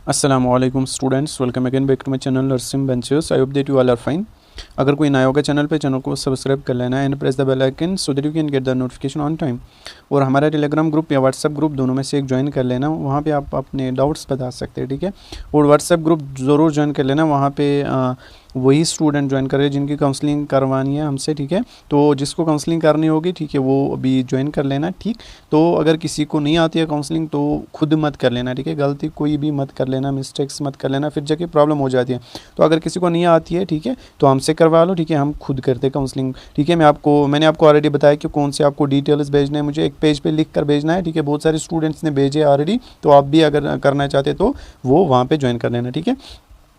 Assalamualaikum students, welcome again back to my channel Learning Ventures. I hope that you all are fine. अगर कोई नया होगा channel पे, channel को subscribe कर लेना and press the bell icon so that you can get the notification on time. और हमारा टेलीग्राम ग्रुप या व्हाट्सएप ग्रुप दोनों में से एक ज्वाइन कर लेना, वहाँ पे आप अपने डाउट्स बता सकते हैं, ठीक है। और व्हाट्सएप ग्रुप ज़रूर ज्वाइन कर लेना, वहाँ पे वही स्टूडेंट ज्वाइन करे जिनकी काउंसलिंग करवानी है हमसे, ठीक है। तो जिसको काउंसलिंग करनी होगी, ठीक है, वो अभी ज्वाइन कर लेना, ठीक। तो अगर किसी को नहीं आती है काउंसलिंग तो खुद मत कर लेना, ठीक है। गलती कोई भी मत कर लेना, मिस्टेक्स मत कर लेना, फिर जाके प्रॉब्लम हो जाती है। तो अगर किसी को नहीं आती है, ठीक है, तो हमसे करवा लो, ठीक है, हम खुद करते हैं काउंसलिंग, ठीक है। मैंने आपको ऑलरेडी बताया कि कौन से आपको डिटेल्स भेजने हैं, मुझे एक पेज पे लिख कर भेजना है, ठीक है। बहुत सारे स्टूडेंट्स ने भेजे ऑलरेडी, तो आप भी अगर करना चाहते तो वो वहाँ पे ज्वाइन कर लेना, ठीक है।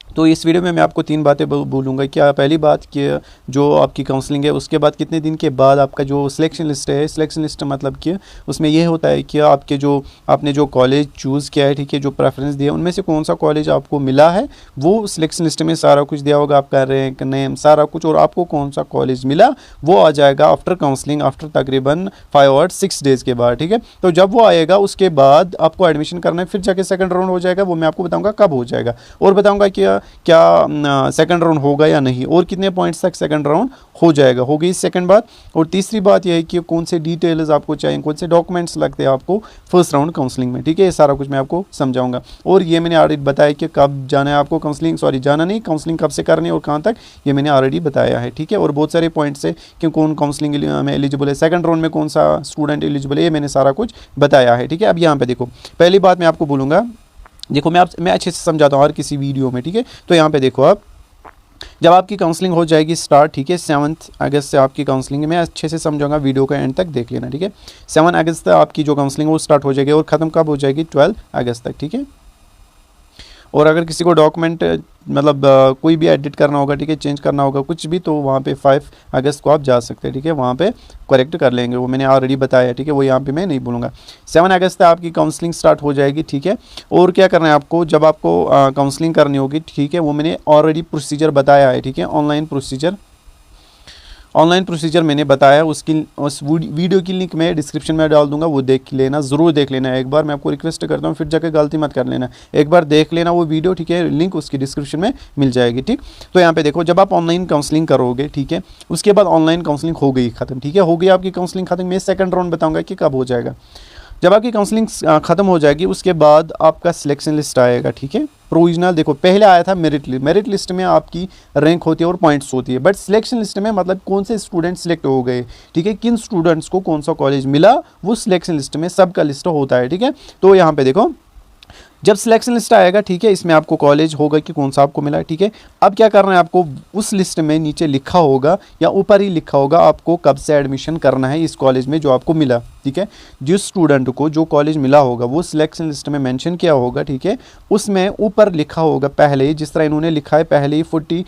तो इस वीडियो में मैं आपको 3 बातें बोलूँगा। क्या पहली बात कि जो आपकी काउंसलिंग है उसके बाद कितने दिन के बाद आपका जो सिलेक्शन लिस्ट है, सिलेक्शन लिस्ट मतलब कि उसमें ये होता है कि आपने जो कॉलेज चूज़ किया है, ठीक है, जो प्रेफरेंस दिया उनमें से कौन सा कॉलेज आपको मिला है, वो सिलेक्शन लिस्ट में सारा कुछ दिया होगा, आपका रैंक नेम सारा कुछ, और आपको कौन सा कॉलेज मिला वो आ जाएगा आफ्टर काउंसलिंग, आफ्टर तकरीबन 5 और 6 डेज़ के बाद, ठीक है। तो जब वो आएगा उसके बाद आपको एडमिशन करना है, फिर जाके सेकंड राउंड हो जाएगा, वो मैं आपको बताऊँगा कब हो जाएगा, और बताऊँगा कि क्या सेकंड राउंड होगा या नहीं, और कितने पॉइंट्स तक सेकंड राउंड हो जाएगा। हो गई सेकंड बात। और तीसरी बात यह है कि कौन से डिटेल्स आपको चाहिए, कौन से डॉक्यूमेंट्स लगते हैं आपको फर्स्ट राउंड काउंसलिंग में, ठीक है। ये सारा कुछ मैं आपको समझाऊंगा। और ये मैंने ऑलरेडी बताया कि कब जाना है आपको काउंसलिंग, सॉरी जाना नहीं, काउंसलिंग कब से करनी है और कहाँ तक, ये मैंने ऑलरेडी बताया है, ठीक है। और बहुत सारे पॉइंट्स है कि कौन काउंसलिंग में एलिजिबल है, सेकंड राउंड में कौन सा स्टूडेंट एलिजिबल है, ये मैंने सारा कुछ बताया है, ठीक है। अब यहाँ पे देखो, पहली बात मैं आपको बोलूँगा, देखो मैं अच्छे से समझाता हूँ हर किसी वीडियो में, ठीक है। तो यहाँ पे देखो, आप जब आपकी काउंसलिंग हो जाएगी स्टार्ट, ठीक है, 7 अगस्त से आपकी काउंसलिंग, मैं अच्छे से समझाऊंगा, वीडियो का एंड तक देख लेना, ठीक है। 7 अगस्त तक आपकी जो काउंसलिंग वो स्टार्ट हो जाएगी और ख़त्म कब हो जाएगी, 12 अगस्त तक, ठीक है। और अगर किसी को डॉक्यूमेंट मतलब कोई भी एडिट करना होगा, ठीक है, चेंज करना होगा कुछ भी, तो वहाँ पे 5 अगस्त को आप जा सकते हैं, ठीक है, वहाँ पे करेक्ट कर लेंगे, वो मैंने ऑलरेडी बताया है, ठीक है, वो यहाँ पे मैं नहीं बोलूँगा। 7 अगस्त तक आपकी काउंसलिंग स्टार्ट हो जाएगी, ठीक है। और क्या करना है आपको, जब आपको काउंसलिंग करनी होगी, ठीक है, वो मैंने ऑलरेडी प्रोसीजर बताया है, ठीक है। ऑनलाइन प्रोसीजर मैंने बताया, उस वीडियो की लिंक मैं डिस्क्रिप्शन में डाल दूंगा, वो देख लेना, ज़रूर देख लेना एक बार, मैं आपको रिक्वेस्ट करता हूँ, फिर जाकर गलती मत कर लेना, एक बार देख लेना वो वीडियो, ठीक है, लिंक उसकी डिस्क्रिप्शन में मिल जाएगी, ठीक। तो यहाँ पे देखो, जब आप ऑनलाइन काउंसलिंग करोगे, ठीक है, उसके बाद ऑनलाइन काउंसलिंग हो गई ख़त्म, ठीक है, हो गई आपकी काउंसलिंग ख़त्म। मैं सेकंड राउंड बताऊँगा कि कब हो जाएगा। जब आपकी काउंसलिंग ख़त्म हो जाएगी उसके बाद आपका सिलेक्शन लिस्ट आएगा, ठीक है। प्रोविजनल देखो, पहले आया था मेरिट लिस्ट में आपकी रैंक होती है और पॉइंट्स होती है, बट सिलेक्शन लिस्ट में मतलब कौन से स्टूडेंट सिलेक्ट हो गए, ठीक है, किन स्टूडेंट्स को कौन सा कॉलेज मिला, वो सिलेक्शन लिस्ट में सबका लिस्ट होता है, ठीक है। तो यहाँ पे देखो, जब सिलेक्शन लिस्ट आएगा, ठीक है, इसमें आपको कॉलेज होगा कि कौन सा आपको मिला, ठीक है। अब क्या करना है आपको, उस लिस्ट में नीचे लिखा होगा या ऊपर ही लिखा होगा आपको कब से एडमिशन करना है इस कॉलेज में जो आपको मिला, ठीक है। जिस स्टूडेंट को जो कॉलेज मिला होगा वो सिलेक्शन लिस्ट में मेंशन किया होगा, ठीक है, उसमें ऊपर लिखा होगा पहले ही, जिस तरह इन्होंने लिखा है पहले ही 40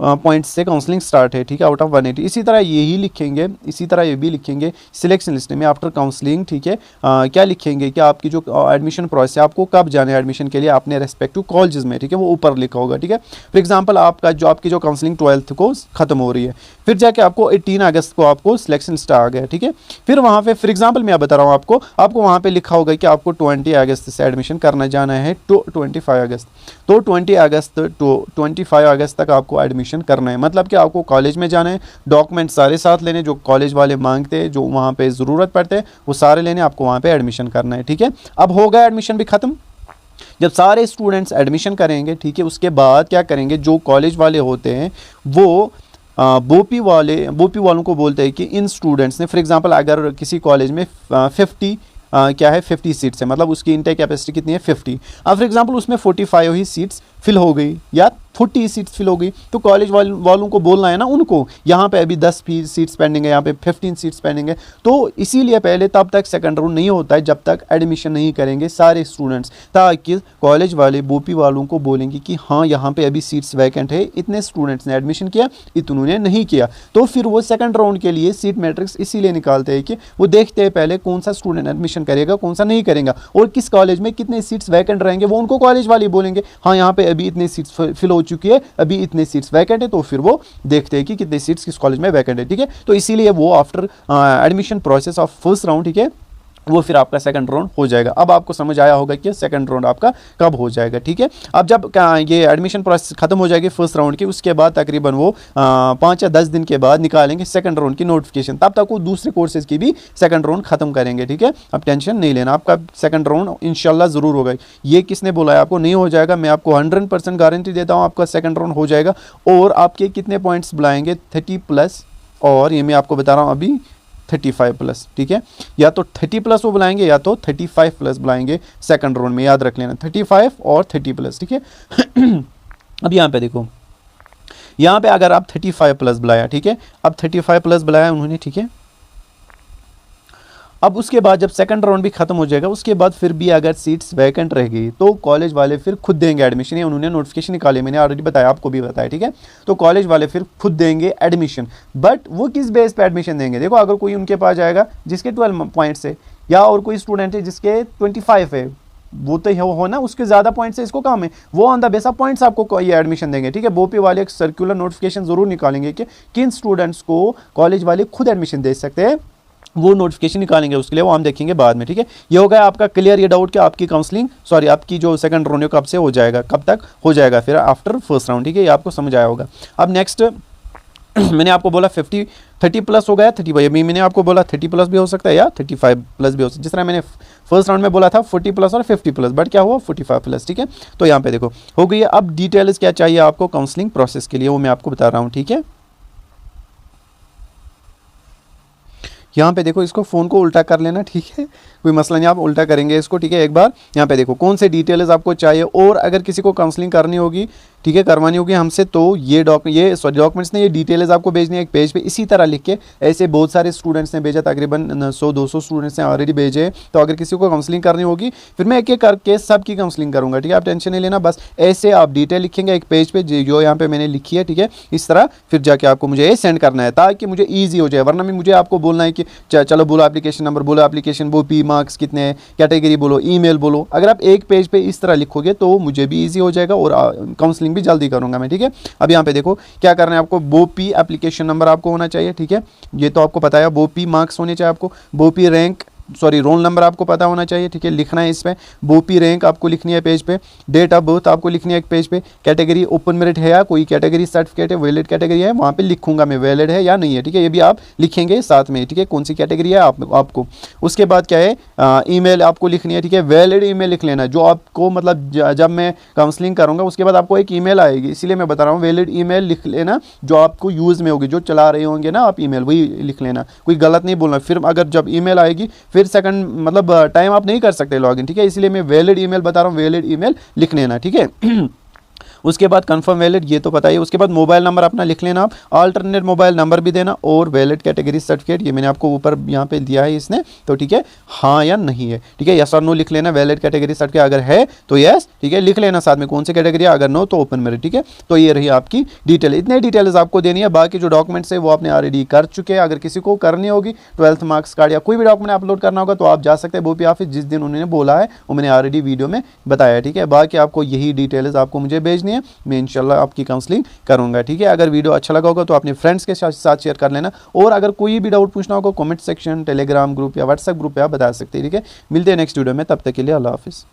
पॉइंट्स से काउंसलिंग स्टार्ट है, ठीक है, आउट ऑफ 180, इसी तरह यही लिखेंगे, इसी तरह ये भी लिखेंगे सिलेक्शन लिस्ट में आफ्टर काउंसलिंग, ठीक है। क्या लिखेंगे कि आपकी जो एडमिशन प्रोसेस है, आपको कब जाना है एडमिशन के लिए अपने रेस्पेक्टिव कॉलेजेस में, ठीक है, वो ऊपर लिखा होगा, ठीक है। फॉर एग्जांपल आपकी जो काउंसलिंग 12th को खत्म हो रही है, फिर जाके आपको 18 अगस्त को आपको सिलेक्शन लिस्ट आ गया, ठीक है। फिर वहाँ पे फॉर एग्जाम्पल मैं बता रहा हूँ आपको वहाँ पे लिखा होगा कि आपको 20 अगस्त से एडमिशन करना जाना है तो 25 अगस्त, तो 20 अगस्त टू 25 अगस्त तक आपको एडमिशन करना है, मतलब कि आपको कॉलेज में जाना है, डॉक्यूमेंट सारे साथ लेने जो कॉलेज वाले मांगते हैं, जो वहाँ पे ज़रूरत पड़ते हैं, वो सारे लेने, आपको वहाँ पे एडमिशन करना है, ठीक है। अब होगा एडमिशन भी ख़त्म। जब सारे स्टूडेंट्स एडमिशन करेंगे, ठीक है, उसके बाद क्या करेंगे, जो कॉलेज वाले होते हैं वो बोपी वालों को बोलते हैं कि इन स्टूडेंट्स ने, फॉर एग्जांपल अगर किसी कॉलेज में 50 सीट्स है, मतलब उसकी इनटेक कैपेसिटी कितनी है 50, अब फॉर एग्जांपल उसमें 45 ही सीट्स फिल हो गई या 40 सीट्स फिल हो गई, तो कॉलेज वालों को बोलना है ना उनको, यहाँ पे अभी 10 सीट्स पेंडिंग है, यहाँ पे 15 सीट्स पेंडिंग है, तो इसीलिए पहले तब तक सेकंड राउंड नहीं होता है जब तक एडमिशन नहीं करेंगे सारे स्टूडेंट्स, ताकि कॉलेज वाले बोपी वालों को बोलेंगे कि हाँ यहाँ पे अभी सीट्स वैकेंट है, इतने स्टूडेंट्स ने एडमिशन किया, इतनों ने नहीं किया, तो फिर वो सेकंड राउंड के लिए सीट मैट्रिक्स इसीलिए निकालते हैं कि वो देखते हैं पहले कौन सा स्टूडेंट एडमिशन करेगा, कौन सा नहीं करेगा, और किस कॉलेज में कितने सीट्स वैकेंट रहेंगे, वो उनको कॉलेज वाले बोलेंगे हाँ यहाँ पे अभी इतने सीट्स फिल हो चुकी है, अभी इतने सीट्स वैकेंट है, तो फिर वो देखते हैं कि कितने सीट्स किस कॉलेज में वैकेंट है, ठीक है। तो इसीलिए वो after admission process of first round, ठीक है, वो फिर आपका सेकंड राउंड हो जाएगा। अब आपको समझ आया होगा कि सेकंड राउंड आपका कब हो जाएगा, ठीक है। अब जब ये एडमिशन प्रोसेस खत्म हो जाएगी फर्स्ट राउंड की, उसके बाद तकरीबन वो 5 या 10 दिन के बाद निकालेंगे सेकंड राउंड की नोटिफिकेशन। तब तक वो दूसरे कोर्सेज की भी सेकंड राउंड खत्म करेंगे, ठीक है। अब टेंशन नहीं लेना, आपका सेकंड राउंड इंशाल्लाह ज़रूर होगा। ये किसने बोला है आपको नहीं हो जाएगा? मैं आपको 100% गारंटी देता हूँ आपका सेकंड राउंड हो जाएगा। और आपके कितने पॉइंट्स बुलाएंगे? 30+, और ये मैं आपको बता रहा हूँ अभी 35+, ठीक है। या तो 30+ वो बुलाएंगे या तो 35+ बुलाएंगे सेकंड राउंड में, याद रख लेना 35 और 30+, ठीक है। अब यहाँ पे देखो, यहाँ पे अगर आप 35+ बुलाया, ठीक है, अब 35+ बुलाया उन्होंने, ठीक है। अब उसके बाद जब सेकंड राउंड भी खत्म हो जाएगा, उसके बाद फिर भी अगर सीट्स वैकेंट रह गई तो कॉलेज वाले फिर खुद देंगे एडमिशन। ये उन्होंने नोटिफिकेशन निकाले, मैंने ऑलरेडी बताया, आपको भी बताया, ठीक है। तो कॉलेज वाले फिर खुद देंगे एडमिशन, बट वो किस बेस पे एडमिशन देंगे? देखो, अगर कोई उनके पास जाएगा जिसके 12 पॉइंट्स है, या और कोई स्टूडेंट है जिसके 25 है, वो तो हो ना, उसके ज़्यादा पॉइंट्स है, इसको काम है, वो on the base of points आपको ये एडमिशन देंगे, ठीक है। बोपी वाले एक सर्कुलर नोटिफिकेशन जरूर निकालेंगे कि किन स्टूडेंट्स को कॉलेज वाले खुद एडमिशन दे सकते हैं, वो नोटिफिकेशन निकालेंगे, उसके लिए वो हम देखेंगे बाद में, ठीक है। ये हो गया आपका क्लियर ये डाउट कि आपकी काउंसलिंग, सॉरी आपकी जो सेकंड राउंड कब से हो जाएगा, कब तक हो जाएगा, फिर आफ्टर फर्स्ट राउंड, ठीक है। ये आपको समझ आया होगा। अब नेक्स्ट मैंने आपको बोला 30+ हो गया, 35, अभी मैंने आपको बोला 30+ भी हो सकता है या 35+ भी हो सकता है। जिस तरह मैंने फर्स्ट राउंड में बोला था 40+ और 50+, बट क्या हुआ 45+, ठीक है। तो यहाँ पे देखो हो गई है। अब डिटेल्स क्या चाहिए आपको काउंसलिंग प्रोसेस के लिए, वो मैं आपको बता रहा हूँ, ठीक है। यहाँ पे देखो, इसको फ़ोन को उल्टा कर लेना, ठीक है, कोई मसला नहीं, आप उल्टा करेंगे इसको, ठीक है। एक बार यहाँ पे देखो कौन से डिटेल्स आपको चाहिए, और अगर किसी को काउंसलिंग करनी होगी, ठीक है, करवानी होगी हमसे, तो ये डॉक्यूमेंट्स ने, ये डिटेल्स आपको भेजनी है एक पेज पे इसी तरह लिख के। ऐसे बहुत सारे स्टूडेंट्स ने भेजा, तकरीबन 100-200 स्टूडेंट्स ने ऑलरेडी भेजे। तो अगर किसी को काउंसलिंग करनी होगी, फिर मैं एक एक करके सबकी काउंसलिंग करूँगा, ठीक है। आप टेंशन नहीं लेना, बस ऐसे आप डिटेल लिखेंगे एक पेज पे, जो यहाँ पे मैंने लिखी है, ठीक है। इस तरह फिर जाके आपको मुझे ये सेंड करना है, ताकि मुझे ईजी हो जाए। वरना मैं मुझे आपको बोलना है कि चलो बोलो एप्लीकेशन नंबर, बोलो एप्लीकेशन, वो पी मार्क्स कितने हैं, कैटेगरी बोलो, ईमेल बोलो। अगर आप एक पेज पे इस तरह लिखोगे तो मुझे भी इजी हो जाएगा और काउंसलिंग भी जल्दी करूंगा मैं, ठीक है। अब यहाँ पे देखो क्या करना है आपको, बोपी एप्लीकेशन नंबर आपको होना चाहिए, ठीक है, ये तो आपको पता है। बोपी मार्क्स होने चाहिए आपको, बोपी रैंक, सॉरी रोल नंबर आपको पता होना चाहिए, ठीक है, लिखना है इसमें। बोपी रैंक आपको लिखनी है पेज पे, डेट ऑफ बर्थ आपको लिखनी है एक पेज पे, कैटेगरी ओपन मेरिट है या कोई कैटेगरी सर्टिफिकेट है, वैलिड कैटेगरी है, वहाँ पे लिखूंगा मैं वैलिड है या नहीं है, ठीक है। ये भी आप लिखेंगे साथ में, ठीक है, कौन सी कैटेगरी है आपको। उसके बाद क्या है, ईमेल आपको लिखनी है, ठीक है, वैलिड ईमेल लिख लेना, जो आपको मतलब जब मैं काउंसलिंग करूँगा उसके बाद आपको एक ईमेल आएगी, इसीलिए मैं बता रहा हूँ वैलिड ईमेल लिख लेना, जो आपको यूज़ में होगी, जो चला रहे होंगे ना आप ईमेल, वही लिख लेना, कोई गलत नहीं बोलना। फिर अगर जब ईमेल आएगी फिर सेकंड मतलब टाइम आप नहीं कर सकते लॉगिन, ठीक है, इसलिए मैं वैलिड ईमेल बता रहा हूँ, वैलिड ईमेल लिख लेना, ठीक है। उसके बाद कंफर्म वैलिड, ये तो पता ही है। उसके बाद मोबाइल नंबर अपना लिख लेना, आप अल्टरनेट मोबाइल नंबर भी देना, और वैलिड कैटेगरी सर्टिफिकेट, ये मैंने आपको ऊपर यहाँ पे दिया है इसने, तो ठीक है, हाँ या नहीं है, ठीक है, यस और नो लिख लेना। वैलिड कैटेगरी सर्टिफिकेट अगर है तो यस, ठीक है, लिख लेना साथ में कौन सी कैटेगरी है, अगर नो तो ओपन मेरिट, ठीक है। तो ये रही आपकी डिटेल, इतने डिटेल्स आपको देनी है। बाकी जो डॉक्यूमेंट्स है वो आपने ऑलरेडी कर चुके हैं। अगर किसी को करनी होगी 12th मार्क्स कार्ड या कोई भी डॉक्यूमेंट अपलोड करना होगा तो आप जा सकते हैं बोपी ऑफिस, जिस दिन उन्होंने बोला है वो मैंने ऑलरेडी वीडियो में बताया, ठीक है। बाकी आपको यही डिटेल्स आपको मुझे भेजनी है, मैं इंशाल्लाह आपकी काउंसलिंग करूंगा, ठीक है। अगर वीडियो अच्छा लगा होगा तो अपने फ्रेंड्स के साथ शेयर कर लेना, और अगर कोई भी डाउट पूछना होगा कमेंट सेक्शन, टेलीग्राम ग्रुप या व्हाट्सएप ग्रुप पे आप बता सकते हैं, ठीक है। मिलते हैं नेक्स्ट वीडियो में, तब तक के लिए अल्लाह हाफिज़।